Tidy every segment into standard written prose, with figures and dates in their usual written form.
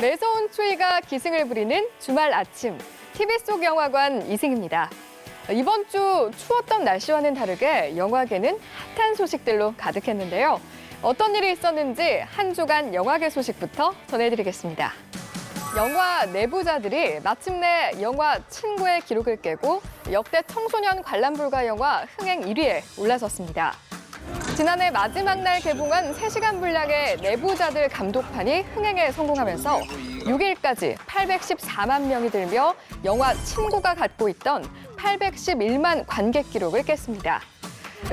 매서운 추위가 기승을 부리는 주말 아침, TV 속 영화관 이승입니다. 이번 주 추웠던 날씨와는 다르게 영화계는 핫한 소식들로 가득했는데요. 어떤 일이 있었는지 한 주간 영화계 소식부터 전해드리겠습니다. 영화 내부자들이 마침내 영화 친구의 기록을 깨고 역대 청소년 관람 불가 영화 흥행 1위에 올라섰습니다. 지난해 마지막 날 개봉한 3시간 분량의 내부자들 감독판이 흥행에 성공하면서 6일까지 814만 명이 들며 영화 친구가 갖고 있던 811만 관객 기록을 깼습니다.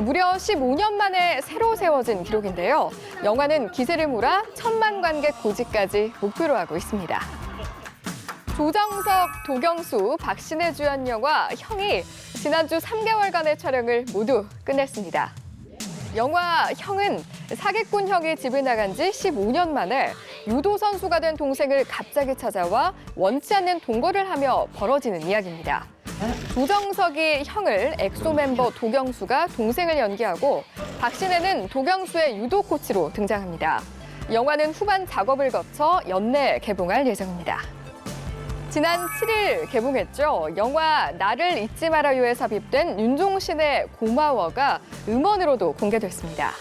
무려 15년 만에 새로 세워진 기록인데요. 영화는 기세를 몰아 1000만 관객 고지까지 목표로 하고 있습니다. 조정석, 도경수, 박신혜 주연 영화 형이 지난주 3개월간의 촬영을 모두 끝냈습니다. 영화 형은 사기꾼 형이 집을 나간 지 15년 만에 유도 선수가 된 동생을 갑자기 찾아와 원치 않는 동거를 하며 벌어지는 이야기입니다. 조정석이 형을 엑소 멤버 도경수가 동생을 연기하고 박신혜는 도경수의 유도 코치로 등장합니다. 영화는 후반 작업을 거쳐 연내 개봉할 예정입니다. 지난 7일 개봉했죠. 영화 나를 잊지 말아요에 삽입된 윤종신의 고마워가 음원으로도 공개됐습니다.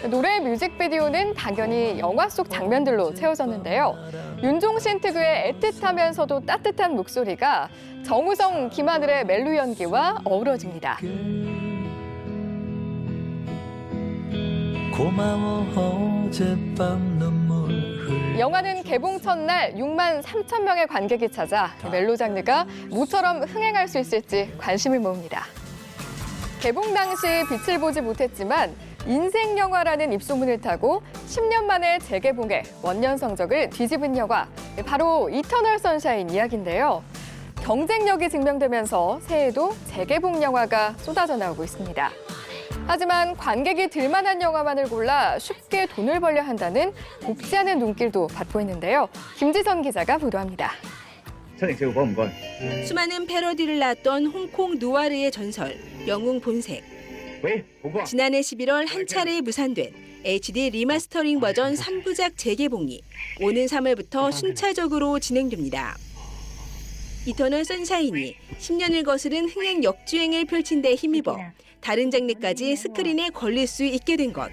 노래 뮤직비디오는 당연히 영화 속 장면들로 채워졌는데요. 윤종신 특유의 애틋하면서도 따뜻한 목소리가 정우성, 김하늘의 멜로 연기와 어우러집니다. 고마워 어젯밤 눈물 흘려. 영화는 개봉 첫날 6만 3천 명의 관객이 찾아 멜로 장르가 모처럼 흥행할 수 있을지 관심을 모읍니다. 개봉 당시 빛을 보지 못했지만 인생 영화라는 입소문을 타고 10년 만에 재개봉해 원년 성적을 뒤집은 영화, 바로 이터널 선샤인 이야기인데요. 경쟁력이 증명되면서 새해에도 재개봉 영화가 쏟아져 나오고 있습니다. 하지만 관객이 들만한 영화만을 골라 쉽게 돈을 벌려 한다는 곱지 않은 눈길도 받고 있는데요. 김지선 기자가 보도합니다. 수많은 패러디를 낳았던 홍콩 누아르의 전설, 영웅 본색. 지난해 11월 한 차례 무산된 HD 리마스터링 버전 3부작 재개봉이 오는 3월부터 순차적으로 진행됩니다. 이터널 선샤인이 10년을 거스른 흥행 역주행을 펼친 데 힘입어 다른 장르까지 스크린에 걸릴 수 있게 된 것.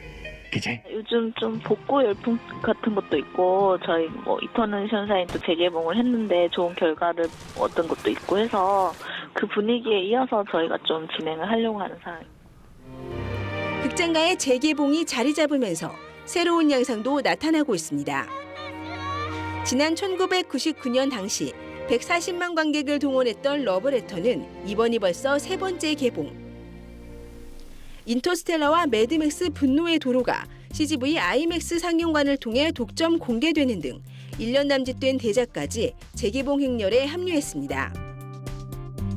요즘 좀 복고 열풍 같은 것도 있고 저희 이터널 선샤인도 재개봉을 했는데 좋은 결과를 얻은 것도 있고 해서 그 분위기에 이어서 저희가 좀 진행을 하려고 하는 상황입니다. 극장가의 재개봉이 자리 잡으면서 새로운 양상도 나타나고 있습니다. 지난 1999년 당시 140만 관객을 동원했던 러브레터는 이번이 벌써 3번째 개봉. 인터스텔라와 매드맥스 분노의 도로가 CGV IMAX 상영관을 통해 독점 공개되는 등 1년 남짓된 대작까지 재개봉 행렬에 합류했습니다.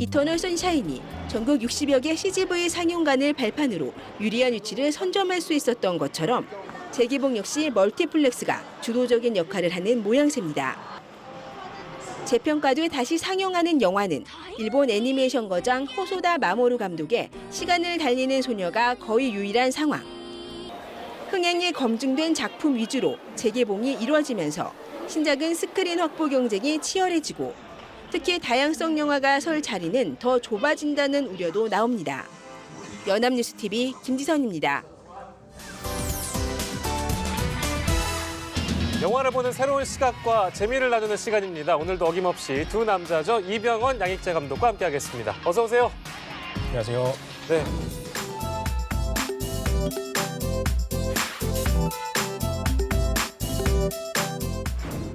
이터널 선샤인이 전국 60여 개 CGV 상영관을 발판으로 유리한 위치를 선점할 수 있었던 것처럼 재개봉 역시 멀티플렉스가 주도적인 역할을 하는 모양새입니다. 재평가돼 다시 상영하는 영화는 일본 애니메이션 거장 호소다 마모루 감독의 시간을 달리는 소녀가 거의 유일한 상황. 흥행이 검증된 작품 위주로 재개봉이 이루어지면서 신작은 스크린 확보 경쟁이 치열해지고 특히 다양성 영화가 설 자리는 더 좁아진다는 우려도 나옵니다. 연합뉴스TV 김지선입니다. 영화를 보는 새로운 시각과 재미를 나누는 시간입니다. 오늘도 어김없이 두 남자죠. 이병헌, 양익재 감독과 함께하겠습니다. 어서 오세요. 안녕하세요. 네.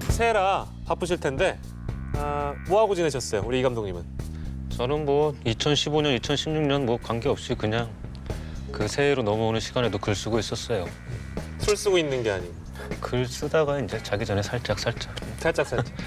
새해라 바쁘실 텐데 뭐 하고 지내셨어요? 우리 이 감독님은? 저는 뭐 2015년, 2016년 뭐 관계없이 그냥 그 새해로 넘어오는 시간에도 글 쓰고 있었어요. 술 쓰고 있는 게 아니고. 글 쓰다가 이제 자기 전에 살짝. 살짝.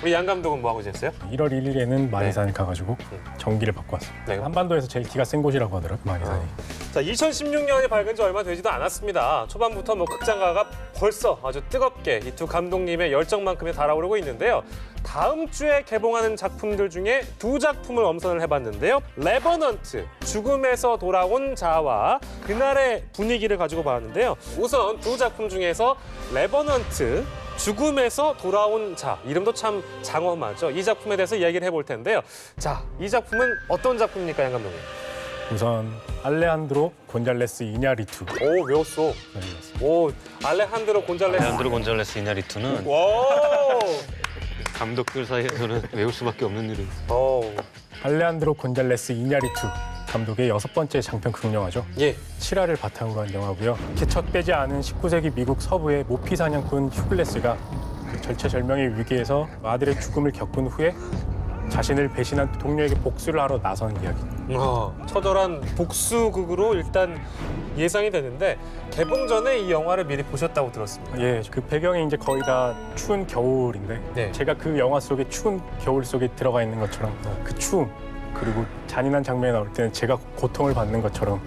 우리 양 감독은 뭐 하고 지냈어요? 1월 1일에는 마니산에 네. 가가지고 전기를 받고 왔습니다. 네. 한반도에서 제일 기가 센 곳이라고 하더라고요, 마니산이. 자, 2016년이 밝은 지 얼마 되지도 않았습니다. 초반부터 뭐 극장가가 벌써 아주 뜨겁게 이 두 감독님의 열정만큼이 달아오르고 있는데요. 다음 주에 개봉하는 작품들 중에 두 작품을 엄선을 해봤는데요. 레버넌트, 죽음에서 돌아온 자와 그날의 분위기를 가지고 봤는데요. 우선 두 작품 중에서 레버넌트 죽음에서 돌아온 자, 이름도 참 장엄하죠. 이 작품에 대해서 이야기를 해볼 텐데요. 자, 이 작품은 어떤 작품입니까, 양 감독님? 우선 알레한드로 곤잘레스 이냐리투. 오, 외웠어. 네, 오, 알레한드로 곤잘레스. 레안드로 곤잘레스 이냐리투는 와. 감독들 사이에서는 외울 수밖에 없는 이름. 오. 알레한드로 곤잘레스 이냐리투 감독의 6번째 장편 극영화죠. 예. 실화를 바탕으로 한 영화고요. 개척되지 않은 19세기 미국 서부의 모피 사냥꾼 휴글레스가 그 절체절명의 위기에서 아들의 죽음을 겪은 후에 자신을 배신한 동료에게 복수를 하러 나선 이야기. 처절한 복수극으로 일단 예상이 되는데 개봉 전에 이 영화를 미리 보셨다고 들었습니다. 예, 그 배경이 이제 거의 다 추운 겨울인데 네. 제가 그 영화 속에 추운 겨울 속에 들어가 있는 것처럼 그 추움 그리고 잔인한 장면이 나올 때는 제가 고통을 받는 것처럼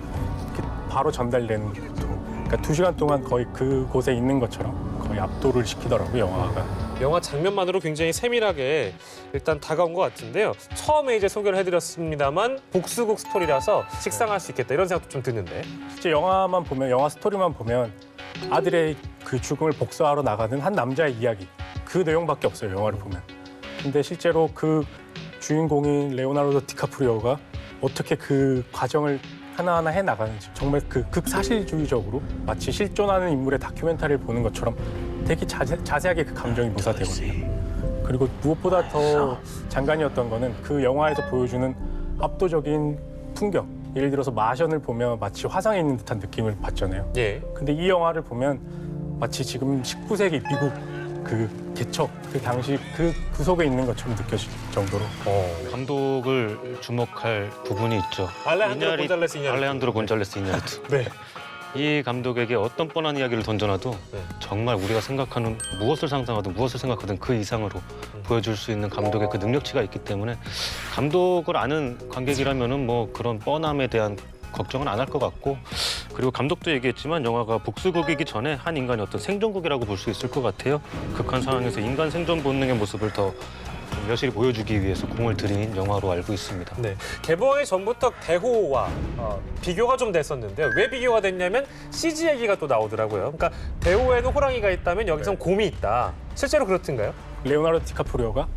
이렇게 바로 전달되는 고통. 그러니까 2시간 동안 거의 그곳에 있는 것처럼 거의 압도를 시키더라고요, 영화가. 영화 장면만으로 굉장히 세밀하게 일단 다가온 것 같은데요. 처음에 이제 소개를 해드렸습니다만 복수극 스토리라서 식상할 수 있겠다 이런 생각도 좀 드는데. 실제 영화만 보면 영화 스토리만 보면 아들의 그 죽음을 복수하러 나가는 한 남자의 이야기 그 내용밖에 없어요, 영화를 보면. 근데 실제로 그 주인공인 레오나르도 디카프리오가 어떻게 그 과정을 하나하나 해나가는지 정말 그 극사실주의적으로 마치 실존하는 인물의 다큐멘터리를 보는 것처럼 되게 자세하게 그 감정이 묘사되거든요. 그리고 무엇보다 더 장관이었던 거는 그 영화에서 보여주는 압도적인 풍경. 예를 들어서 마션을 보면 마치 화상에 있는 듯한 느낌을 받잖아요. 예. 근데 이 영화를 보면 마치 지금 19세기 미국 그 개척, 그 당시 그 구석에 있는 것처럼 느껴질 정도로 감독을 주목할 부분이 있죠. 알레한드로 곤잘레스 이냐리투. 알레한드로 곤잘레스 이냐리투. 네. 이 감독에게 어떤 뻔한 이야기를 던져놔도 네. 정말 우리가 생각하는 무엇을 상상하든 무엇을 생각하든 그 이상으로 보여줄 수 있는 감독의 그 능력치가 있기 때문에 감독을 아는 관객이라면은 뭐 그런 뻔함에 대한 걱정은 안 할 것 같고, 그리고 감독도 얘기했지만 영화가 복수극이기 전에 한 인간의 어떤 생존극이라고 볼 수 있을 것 같아요. 극한 상황에서 인간 생존 본능의 모습을 더 여실히 보여주기 위해서 공을 들인 영화로 알고 있습니다. 네. 개봉하기 전부터 대호와 비교가 좀 됐었는데요. 왜 비교가 됐냐면 CG 얘기가 또 나오더라고요. 그러니까 대호에는 호랑이가 있다면 여기선 곰이 있다. 실제로 그렇던가요? 레오나르도 디카프리오가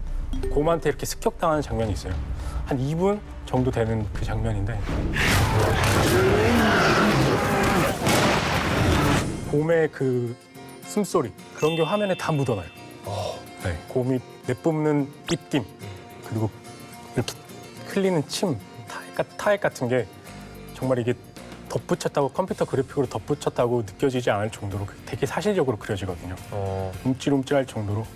곰한테 이렇게 습격당하는 장면이 있어요. 한 2분 정도 되는 그 장면인데 곰의 그 숨소리 그런 게 화면에 다 묻어나요. 네, 곰이 내뿜는 입김 그리고 이렇게 흘리는 침, 타액 같은 게 정말 이게 덧붙였다고 컴퓨터 그래픽으로 덧붙였다고 느껴지지 않을 정도로 되게 사실적으로 그려지거든요. 움찔움찔할 정도로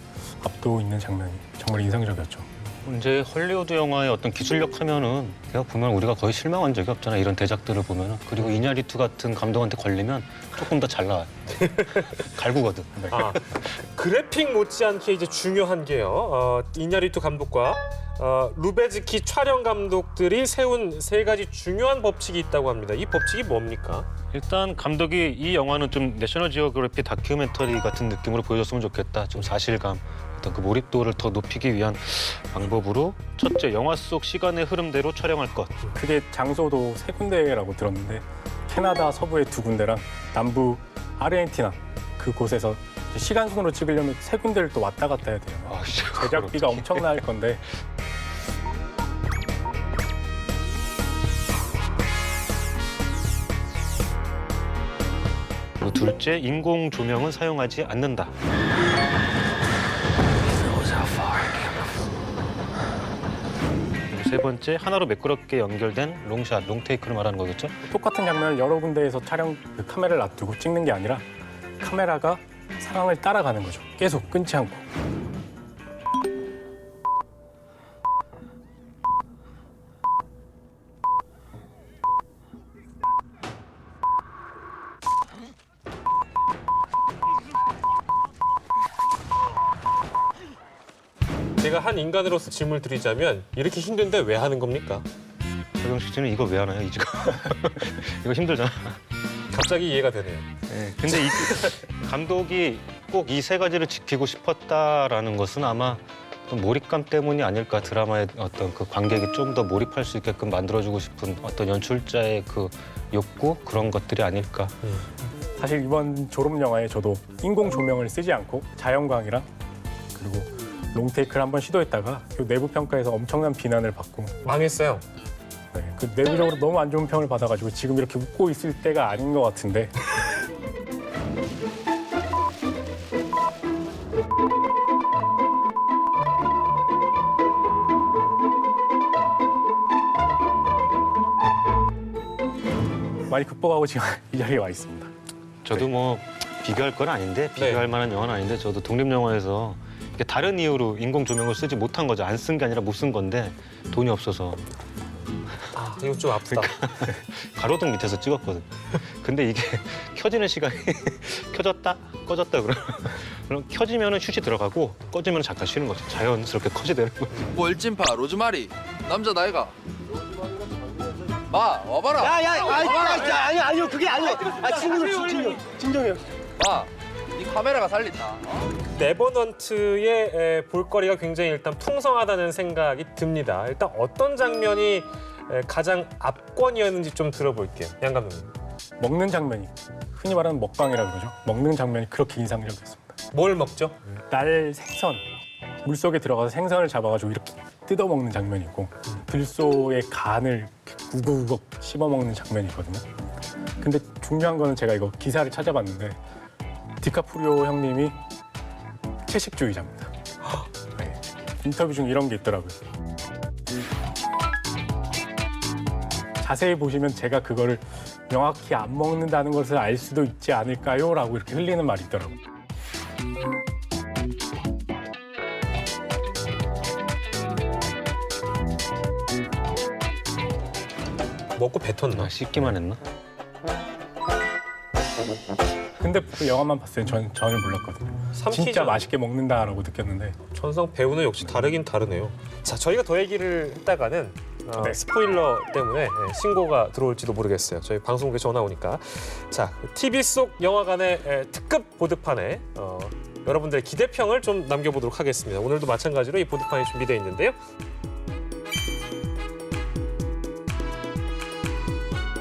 압도 있는 장면이 정말 인상적이었죠. 이제 헐리우드 영화의 어떤 기술력 하면은 그냥 보면 우리가 거의 실망한 적이 없잖아. 이런 대작들을 보면은. 그리고 이냐리투 같은 감독한테 걸리면 조금 더 잘 나와요. 갈구거든. 그래픽 못지않게 이제 중요한 게요. 이냐리투 감독과 루베즈키 촬영 감독들이 세운 3가지 중요한 법칙이 있다고 합니다. 이 법칙이 뭡니까? 일단 감독이 이 영화는 좀 내셔널 지오그래피 다큐멘터리 같은 느낌으로 보여줬으면 좋겠다. 좀 사실감, 어떤 그 몰입도를 더 높이기 위한 방법으로 첫째, 영화 속 시간의 흐름대로 촬영할 것. 그게 장소도 3군데라고 들었는데 캐나다 서부의 2군데랑 남부 아르헨티나 그곳에서 시간 순으로 찍으려면 3군데를 또 왔다 갔다 해야 돼요. 제작비가 엄청날 건데 그리고 둘째, 인공 조명은 사용하지 않는다. 그리고 세 번째, 하나로 매끄럽게 연결된 롱샷, 롱테이크를 말하는 거겠죠? 똑같은 장면을 여러 군데에서 촬영 그 카메라를 놔두고 찍는 게 아니라 카메라가 상황을 따라가는 거죠. 계속 끊지 않고. 제가 한 인간으로서 질문을 드리자면 이렇게 힘든데 왜 하는 겁니까? 조경식 씨는 이거 왜 하나요, 이지가? 이거 힘들잖아. 갑자기 이해가 되네요. 네, 근데 이 감독이 꼭 이 3가지를 지키고 싶었다라는 것은 아마 또 몰입감 때문이 아닐까. 드라마의 어떤 그 관객이 좀 더 몰입할 수 있게끔 만들어주고 싶은 어떤 연출자의 그 욕구, 그런 것들이 아닐까. 사실 이번 졸업 영화에 저도 인공 조명을 쓰지 않고 자연광이랑 그리고 롱테이크를 한번 시도했다가 그 내부 평가에서 엄청난 비난을 받고 망했어요. 네, 그 내부적으로 너무 안 좋은 평을 받아가지고 지금 이렇게 웃고 있을 때가 아닌 것 같은데 많이 극복하고 지금 이 자리에 와 있습니다. 저도 뭐 비교할 건 아닌데 비교할 만한 영화는 아닌데 저도 독립영화에서 이게 다른 이유로 인공 조명을 쓰지 못한 거죠. 안 쓴 게 아니라 못 쓴 건데 돈이 없어서 아, 이거 좀 아프다. 가로등 밑에서 찍었거든. 근데 이게 켜지는 시간이 켜졌다 꺼졌다 그럼 켜지면은 슛이 들어가고 꺼지면 잠깐 쉬는 거죠. 자연스럽게 컷이 되는 거죠. 뭐 일진파 로즈마리 남자 나이가 마 와봐라 아니요 그게 아니요. 진정해요. 마이 카메라가 살린다. 네버넌트의 볼거리가 굉장히 일단 풍성하다는 생각이 듭니다. 일단 어떤 장면이 가장 압권이었는지 좀 들어볼게요. 양 감독님. 먹는 장면이 흔히 말하는 먹방이라 그러죠. 먹는 장면이 그렇게 인상적이었습니다. 뭘 먹죠? 날 생선 물속에 들어가서 생선을 잡아가지고 이렇게 뜯어먹는 장면이 있고 들소의 간을 우걱우걱 씹어먹는 장면이 있거든요. 근데 중요한 거는 제가 이거 기사를 찾아봤는데 디카프리오 형님이 채식주의자입니다. 네. 인터뷰 중에 이런 게 있더라고요. 자세히 보시면 제가 그거를 명확히 안 먹는다는 것을 알 수도 있지 않을까요? 라고 이렇게 흘리는 말이 있더라고요. 먹고 뱉었나? 씻기만 했나? 근데 그 영화만 봤을 때 전혀 몰랐거든요. 삼키지 진짜 않- 맛있게 먹는다라고 느꼈는데 전상 배우는 역시 다르긴 다르네요. 자, 저희가 더 얘기를 했다가는 네. 스포일러 때문에 신고가 들어올지도 모르겠어요. 저희 방송국에 전화 오니까. 자, TV 속 영화관의 특급 보드판에 여러분들의 기대평을 좀 남겨보도록 하겠습니다. 오늘도 마찬가지로 이 보드판이 준비되어 있는데요.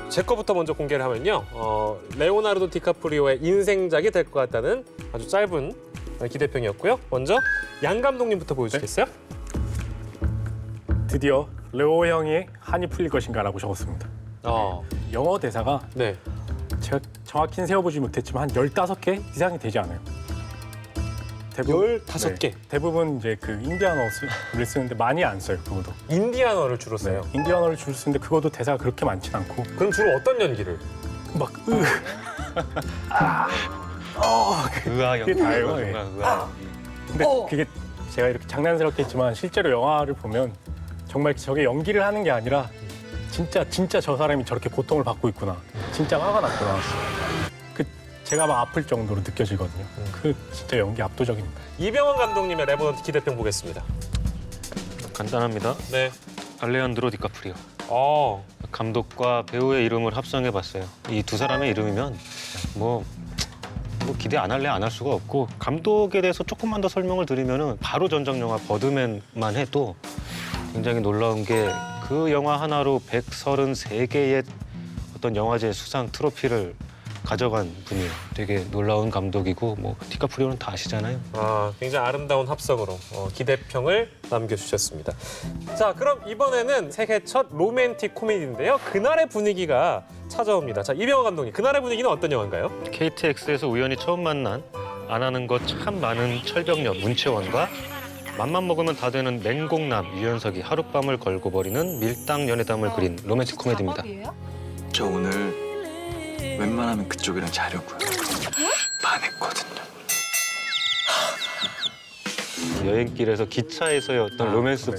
제 거부터 먼저 공개를 하면요. 레오나르도 디카프리오의 인생작이 될 것 같다는 아주 짧은 기대평이었고요. 먼저 양 감독님부터 보여주시겠어요? 드디어 레오 형이 한이 풀릴 것인가라고 적었습니다. 영어 대사가 네. 제가 정확히는 세어보지 못했지만 한 15개 이상이 되지 않아요. 15개. 대부분 이제 그 인디아어를 쓰는데 많이 안 써요, 그것도. 인디아너를 주로 써요. 인디아어를 주로 쓰는데 그것도 대사가 그렇게 많진 않고 그럼 주로 어떤 연기를? 막 의아 그게 다예요. 연기. 예. 의아. 근데 그게 제가 이렇게 장난스럽게 했지만 실제로 영화를 보면 정말 저게 연기를 하는 게 아니라 진짜 저 사람이 저렇게 고통을 받고 있구나. 진짜 화가 났구나. 그 제가 막 아플 정도로 느껴지거든요. 그 진짜 연기 압도적입니다. 이병헌 감독님의 레버넌트 기대평 보겠습니다. 간단합니다. 네. 알레한드로 디카프리오. 어, 감독과 배우의 이름을 합성해봤어요. 이 두 사람의 이름이면 뭐 기대 안 할래 안 할 수가 없고 감독에 대해서 조금만 더 설명을 드리면은 바로 전작 영화 버드맨만 해도 굉장히 놀라운 게 그 영화 하나로 133개의 어떤 영화제 수상 트로피를 가져간 분이에요. 되게 놀라운 감독이고 뭐 디카프리오는 다 아시잖아요. 굉장히 아름다운 합성으로 기대평을 남겨주셨습니다. 자, 그럼 이번에는 세계 첫 로맨틱 코미디인데요. 그날의 분위기가 찾아옵니다. 자, 이병헌 감독님, 그날의 분위기는 어떤 영화인가요? KTX에서 우연히 처음 만난 안 하는 것 참 많은 철벽녀 문채원과 맘만 먹으면 다 되는 맹공남 유연석이 하룻밤을 걸고 버리는 밀당 연애담을 그린 로맨틱 코미디입니다. 저 오늘 웬만하면 그쪽이랑 자려고요. 반했거든요. 여행길에서 기차에서의 어떤 로맨스 네.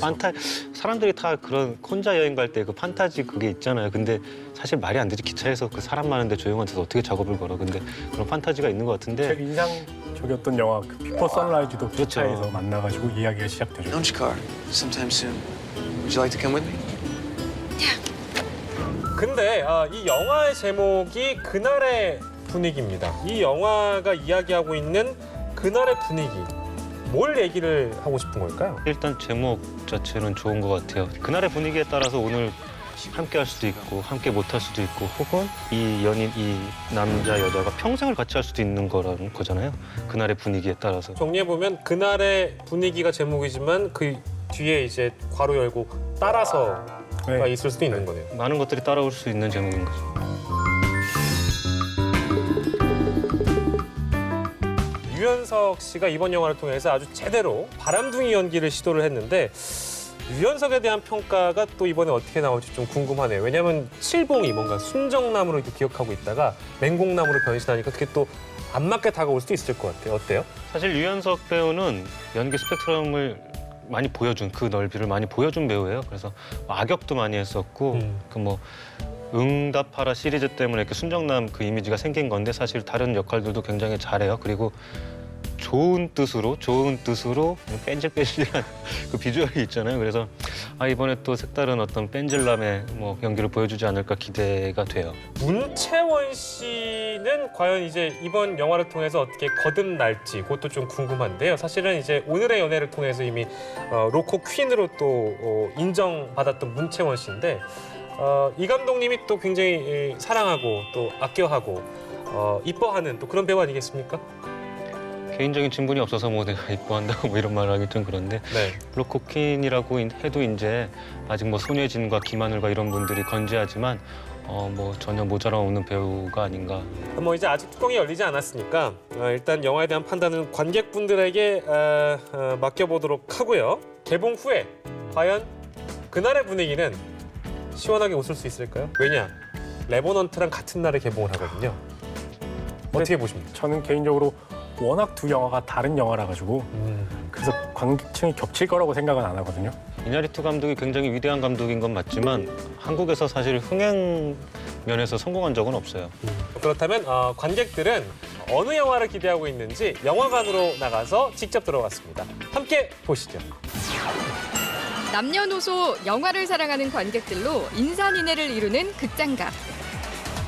사람들이 다 그런 혼자 여행 갈 때 그 판타지 그게 있잖아요. 근데 사실 말이 안 되지. 기차에서 그 사람 많은데 조용한 데서 어떻게 작업을 걸어. 근데 그런 판타지가 있는 것 같은데 제가 인상적이었던 영화 그 비포 선라이즈도 기차에서 만나가지고 이야기가 시작되죠. Launch car sometime soon. Would you like to come with me? 근데 이 영화의 제목이 그날의 분위기입니다. 이 영화가 이야기하고 있는 그날의 분위기. 뭘 얘기를 하고 싶은 걸까요? 일단 제목 자체는 좋은 것 같아요. 그날의 분위기에 따라서 오늘 함께 할 수도 있고 함께 못 할 수도 있고 혹은 이 연인, 이 남자, 여자가 평생을 같이 할 수도 있는 거라는 거잖아요. 그날의 분위기에 따라서. 정리해보면 그날의 분위기가 제목이지만 그 뒤에 이제 괄호 열고 따라서가 네. 있을 수도 있는 거네요. 많은 것들이 따라올 수 있는 제목인 거죠. 유연석 씨가 이번 영화를 통해서 아주 제대로 바람둥이 연기를 시도를 했는데 유연석에 대한 평가가 또 이번에 어떻게 나올지 좀 궁금하네요. 왜냐하면 칠봉이 뭔가 순정남으로 이렇게 기억하고 있다가 맹공남으로 변신하니까 그게 또 안 맞게 다가올 수도 있을 것 같아요. 어때요? 사실 유연석 배우는 연기 스펙트럼을 많이 보여준, 그 넓이를 많이 보여준 배우예요. 그래서 악역도 많이 했었고 그 뭐 응답하라 시리즈 때문에 이렇게 순정남 그 이미지가 생긴 건데 사실 다른 역할들도 굉장히 잘해요. 그리고 좋은 뜻으로 뺀질뺀질한 그 비주얼이 있잖아요. 그래서 이번에 또 색다른 어떤 뺀질남의 뭐 연기를 보여주지 않을까 기대가 돼요. 문채원 씨는 과연 이제 이번 영화를 통해서 어떻게 거듭날지 그것도 좀 궁금한데요. 사실은 이제 오늘의 연애를 통해서 이미 로코 퀸으로 또 인정받았던 문채원 씨인데 이 감독님이 또 굉장히 사랑하고 또 아껴하고 이뻐하는 또 그런 배우 아니겠습니까? 개인적인 친분이 없어서 뭐 내가 이뻐한다고 뭐 이런 말을 하기 좀 그런데 네. 로코퀸이라고 해도 이제 아직 뭐 손예진과 김하늘과 이런 분들이 건재하지만 뭐 전혀 모자람 없는 배우가 아닌가. 뭐 이제 아직 뚜껑이 열리지 않았으니까 일단 영화에 대한 판단은 관객분들에게 맡겨보도록 하고요. 개봉 후에 과연 그날의 분위기는 시원하게 웃을 수 있을까요? 왜냐? 레버넌트랑 같은 날에 개봉을 하거든요. 어떻게 보십니까? 저는 개인적으로 워낙 두 영화가 다른 영화라 가지고 그래서 관객층이 겹칠 거라고 생각은 안 하거든요. 이냐리투 감독이 굉장히 위대한 감독인 건 맞지만 한국에서 사실 흥행 면에서 성공한 적은 없어요. 그렇다면 관객들은 어느 영화를 기대하고 있는지 영화관으로 나가서 직접 들어봤습니다. 함께 보시죠. 남녀노소 영화를 사랑하는 관객들로 인산인해를 이루는 극장가.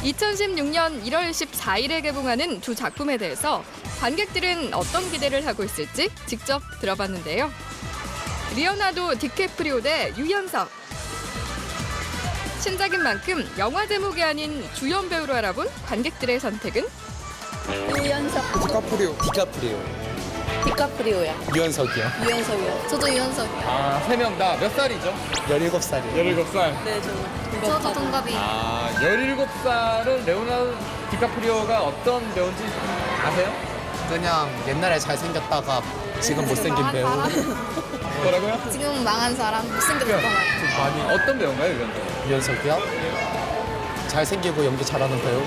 2016년 1월 14일에 개봉하는 두 작품에 대해서 관객들은 어떤 기대를 하고 있을지 직접 들어봤는데요. 리오나르도 디캐프리오 대 유연석. 신작인 만큼 영화 제목이 아닌 주연 배우로 알아본 관객들의 선택은? 유연석. 디카프리오야. 유연석이요. 유연석이요. 저도 유연석이요. 세 명 다 몇 살이죠? 17살이요. 17살. 네, 저도 동갑이에요. 17살은 레오나르도 디카프리오가 어떤 배우인지 아세요? 그냥 옛날에 잘생겼다가 지금 못생긴 배우. 뭐라고요? 지금 망한 사람, 못생겼던 사람. 어떤 배우인가요, 이건? 유연석이요? 잘생기고 연기 잘하는 배우.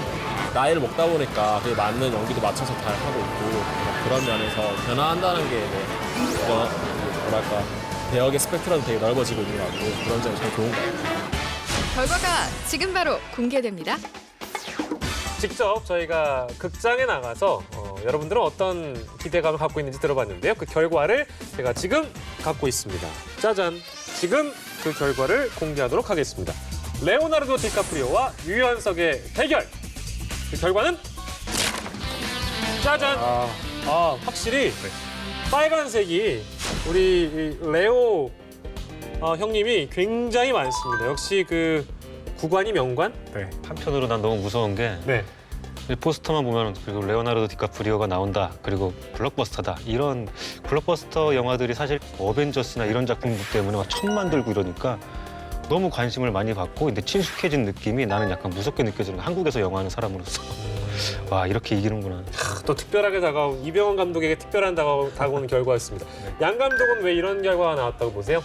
나이를 먹다 보니까 그에 맞는 연기도 맞춰서 잘 하고 있고 그런 면에서 변화한다는 게 뭐랄까 배역의 스펙트럼이 되게 넓어지고 있는 것 같고 그런 점이 참 좋은 것 같아요. 결과가 지금 바로 공개됩니다. 직접 저희가 극장에 나가서 여러분들은 어떤 기대감을 갖고 있는지 들어봤는데요. 그 결과를 제가 지금 갖고 있습니다. 짜잔! 지금 그 결과를 공개하도록 하겠습니다. 레오나르도 디카프리오와 유연석의 대결! 그 결과는 짜잔! 확실히 빨간색이 우리 레오 형님이 굉장히 많습니다. 역시 그 구관이 명관? 네. 한편으로 난 너무 무서운 게 네. 포스터만 보면 그리고 레오나르도 디카프리오가 나온다 그리고 블록버스터다 이런 블록버스터 영화들이 사실 어벤져스나 이런 작품들 때문에 막 천만 들고 이러니까 너무 관심을 많이 받고 근데 친숙해진 느낌이 나는 약간 무섭게 느껴지는 거야. 한국에서 영화하는 사람으로서 와 이렇게 이기는구나. 또 특별하게 다가온 이병헌 감독에게 특별한 다가오는 결과였습니다. 양 감독은 왜 이런 결과가 나왔다고 보세요?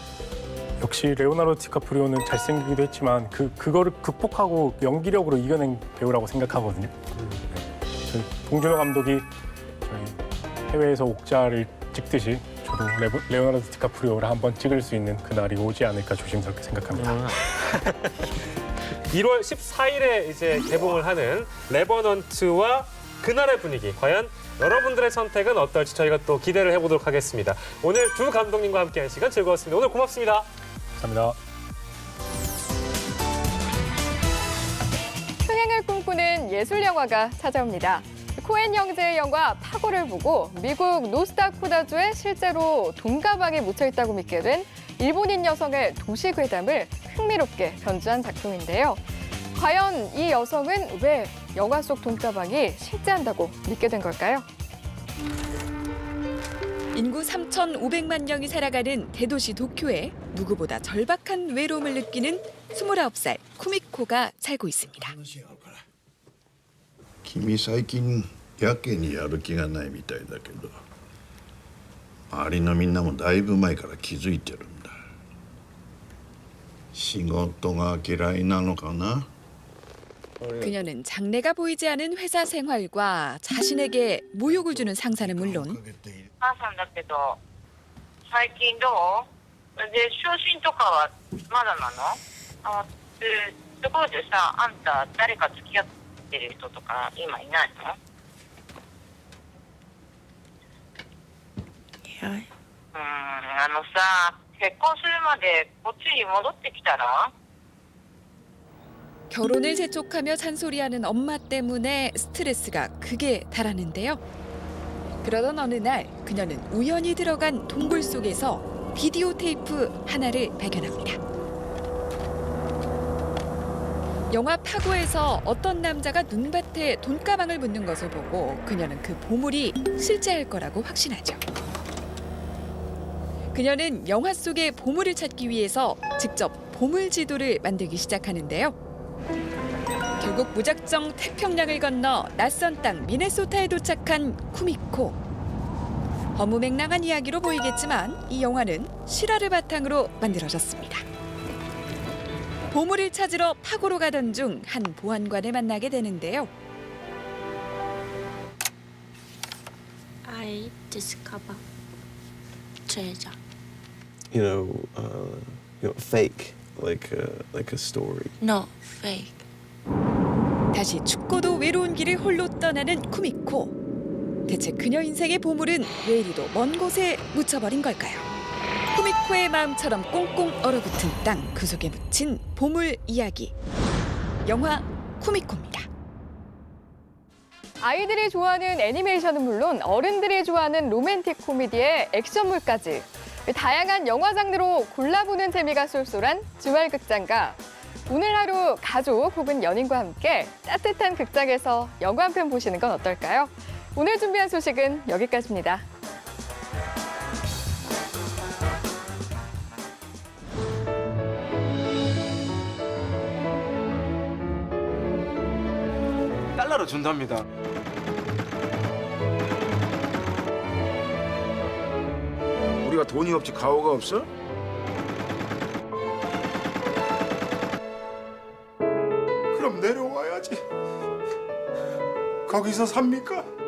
역시 레오나르도 디카프리오는 잘생기기도 했지만 그거를 극복하고 연기력으로 이겨낸 배우라고 생각하거든요. 저희 봉준호 감독이 저희 해외에서 옥자를 찍듯이 저도 레오나르도 디카프리오를 한번 찍을 수 있는 그날이 오지 않을까 조심스럽게 생각합니다. 1월 14일에 이제 개봉을 하는 레버넌트와 그날의 분위기 과연 여러분들의 선택은 어떨지 저희가 또 기대를 해보도록 하겠습니다. 오늘 두 감독님과 함께한 시간 즐거웠습니다. 오늘 고맙습니다. 감사합니다. 흥행을 꿈꾸는 예술 영화가 찾아옵니다. 코엔 형제의 영화 파고를 보고 미국 노스다코다주에 실제로 돈가방이 묻혀 있다고 믿게 된 일본인 여성의 도시 괴담을 흥미롭게 변주한 작품인데요. 과연 이 여성은 왜 영화 속 돈가방이 실제한다고 믿게 된 걸까요? 인구 3,500만 명이 살아가는 대도시 도쿄에 누구보다 절박한 외로움을 느끼는 29살 쿠미코가 살고 있습니다. 君最近やけにやる気がないみたいだけど周りのみんなもだいぶ前から気づいてるんだ仕事が嫌いなのかな 그녀는 장래가 보이지 않은 회사 생활과 자신에게 모욕을 주는 상사는 물론 母さんだけど最近どうで昇進とかはまだなのところでさあんた誰か付き合ってる人とか今いないのいやさ結婚するまでこっちに戻ってきたら 결혼을 재촉하며 잔소리하는 엄마 때문에 스트레스가 극에 달하는데요. 그러던 어느 날 그녀는 우연히 들어간 동굴 속에서 비디오 테이프 하나를 발견합니다. 영화 파고에서 어떤 남자가 눈밭에 돈가방을 묻는 것을 보고 그녀는 그 보물이 실제할 거라고 확신하죠. 그녀는 영화 속의 보물을 찾기 위해서 직접 보물 지도를 만들기 시작하는데요. 결국 무작정 태평양을 건너 낯선 땅 미네소타에 도착한 쿠미코. 허무맹랑한 이야기로 보이겠지만 이 영화는 실화를 바탕으로 만들어졌습니다. 보물을 찾으러 파고로 가던 중 한 보안관을 만나게 되는데요. I discover treasure. fake, like a story. No, fake. 다시 춥고도 외로운 길을 홀로 떠나는 쿠미코. 대체 그녀 인생의 보물은 왜 이리도 먼 곳에 묻혀버린 걸까요? 쿠미코의 마음처럼 꽁꽁 얼어붙은 땅, 그 속에 묻힌 보물 이야기. 영화 쿠미코입니다. 아이들이 좋아하는 애니메이션은 물론 어른들이 좋아하는 로맨틱 코미디에 액션물까지 다양한 영화 장르로 골라보는 재미가 쏠쏠한 주말 극장가. 오늘 하루 가족 혹은 연인과 함께 따뜻한 극장에서 영화 한 편 보시는 건 어떨까요? 오늘 준비한 소식은 여기까지입니다. 달러로 준답니다. 우리가 돈이 없지 가오가 없어? 그럼 내려와야지. 거기서 삽니까?